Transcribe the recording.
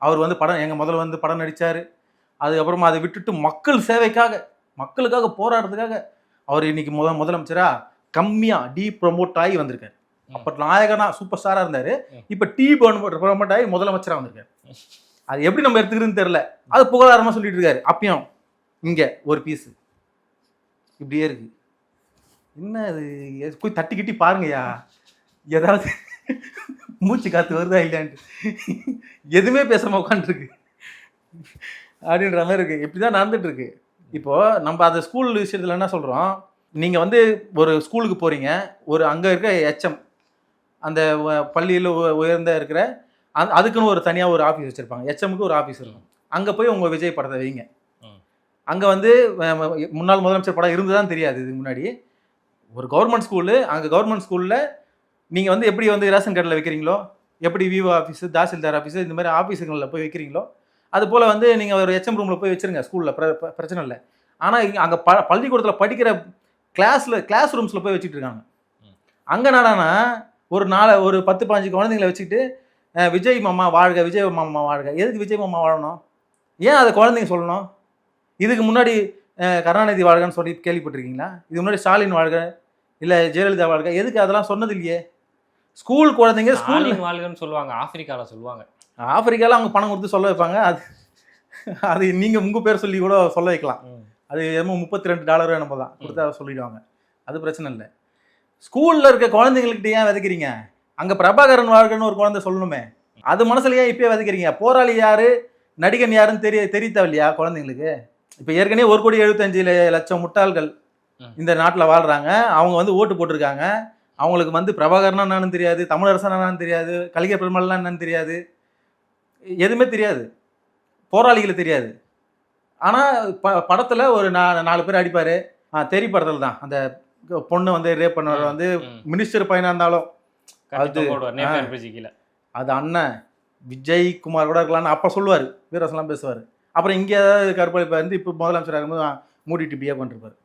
அவர் வந்து படம் முதல்ல வந்து படம் நடிச்சாரு. அதுக்கப்புறமா அதை விட்டுட்டு மக்கள் சேவைக்காக, மக்களுக்காக போராடுறதுக்காக அவர் இன்னைக்கு முதலமைச்சரா கம்மியா ப்ரொமோட் ஆகி வந்திருக்காரு. அப்ப நாயகனா சூப்பர் ஸ்டாரா இருந்தாரு. இப்ப ப்ரொமோட் ஆகி முதலமைச்சரா வந்திருக்காரு. அது எப்படி நம்ம எடுத்துக்கிறதுன்னு தெரியல. அது புகழாரமா சொல்லிட்டு இருக்காரு. அப்பயும் இங்க ஒரு பீஸ் இப்படியே இருக்கு. என்ன அது, போய் தட்டிக்கிட்டி பாருங்கய்யா, ஏதாவது மூச்சு காத்து வருதா இல்லையான்ட்டு. எதுவுமே பேசாம உட்காந்துருக்கு அப்படின்ற மாதிரி இருக்கு. இப்படிதான் நடந்துட்டு இருக்கு. இப்போ நம்ம அந்த ஸ்கூல் விஷயத்துல என்ன சொல்றோம், நீங்க வந்து ஒரு ஸ்கூலுக்கு போறீங்க, ஒரு அங்க இருக்க எச்எம், அந்த பள்ளியில் உயர்ந்த இருக்கிற அதுக்குன்னு ஒரு தனியாக ஒரு ஆஃபீஸ் வச்சுருப்பாங்க. எச்எம்க்கு ஒரு ஆஃபீஸ் இருக்கும். அங்கே போய் உங்கள் விஜய் படத்தை வைங்க. அங்கே வந்து முன்னாள் முதலமைச்சர் படம் இருந்துதான் தெரியாது இதுக்கு முன்னாடி. ஒரு கவர்மெண்ட் ஸ்கூலு, அங்கே கவர்மெண்ட் ஸ்கூலில் நீங்கள் வந்து எப்படி வந்து ரேஷன் கார்டில் வைக்கிறீங்களோ, எப்படி விவோ ஆஃபீஸு, தாசில்தார் ஆஃபீஸு, இந்த மாதிரி ஆஃபீஸுகளில் போய் வைக்கிறீங்களோ, அது போல் வந்து நீங்கள் ஒரு எச்எம் ரூமில் போய் வச்சுருங்க. ஸ்கூலில் பிரச்சனை இல்லை. ஆனால் அங்கே பள்ளிக்கூடத்தில் படிக்கிற கிளாஸ் ரூம்ஸில் போய் வச்சுட்டு இருக்காங்க. அங்கே என்னடானா ஒரு 10-15 குழந்தைங்களை வச்சுக்கிட்டு விஜய் மாமா வாழ்க, விஜய் மாமா வாழ்க. எதுக்கு விஜய் மாமா வாழணும்? ஏன் அதை குழந்தைங்க சொல்லணும்? இதுக்கு முன்னாடி கருணாநிதி வாழ்கன்னு சொல்லி கேள்விப்பட்டிருக்கீங்களா? இதுக்கு முன்னாடி ஸ்டாலின் வாழ்க, இல்லை ஜெயலலிதா வாழ்க, எதுக்கு அதெல்லாம் சொன்னது இல்லையே. ஸ்கூல் குழந்தைங்க ஸ்கூல் வாழ்கன்னு சொல்லுவாங்க. ஆப்பிரிக்காவில் சொல்லுவாங்க. ஆப்பிரிக்காவில் அவங்க பணம் கொடுத்து சொல்ல வைப்பாங்க. அது நீங்கள் உங்கள் பேர் சொல்லி கூட சொல்ல வைக்கலாம். அது என்னமோ $32 நம்ம தான் கொடுத்தா சொல்லிடுவாங்க. அது பிரச்சனை இல்லை. ஸ்கூலில் இருக்க குழந்தைங்கள்கிட்ட ஏன் விதைக்கிறீங்க? அங்கே பிரபாகரன் வாழ்கன்னு ஒரு குழந்தை சொல்லணுமே, அது மனசுல ஏன் இப்பயே விதைக்கிறீங்க? போராளி யாரு, நடிகன் யாருன்னு தெரியத்தவில்லையா குழந்தைங்களுக்கு? இப்போ ஏற்கனவே 1,75,00,000 முட்டாள்கள் இந்த நாட்டில் வாழ்கிறாங்க. அவங்க வந்து ஓட்டு போட்டிருக்காங்க. அவங்களுக்கு வந்து பிரபாகரனா என்னன்னு தெரியாது, தமிழரசனா என்னன்னு தெரியாது, கலிங்க பெருமாள்லாம் என்னன்னு தெரியாது, எதுவுமே தெரியாது. போராளிகளை தெரியாது. ஆனால் படத்தில் ஒரு 4 பேர் அடிப்பார். தெரி படத்தில் தான் அந்த பொண்ணு வந்து ரேப் பண்ணவர் வந்து மினிஸ்டர் பையனாக இருந்தாலும் அது அண்ணன் விஜய் குமார் கூட இருக்கலாம்னு அப்போ சொல்லுவார், வீரரசெல்லாம் பேசுவார். அப்புறம் இங்கே ஏதாவது கருப்பளிப்பாக இருந்து இப்போ முதலமைச்சராக இருக்கும்போது மூடிட்டு பிஹேவ் பண்ணிருப்பார்.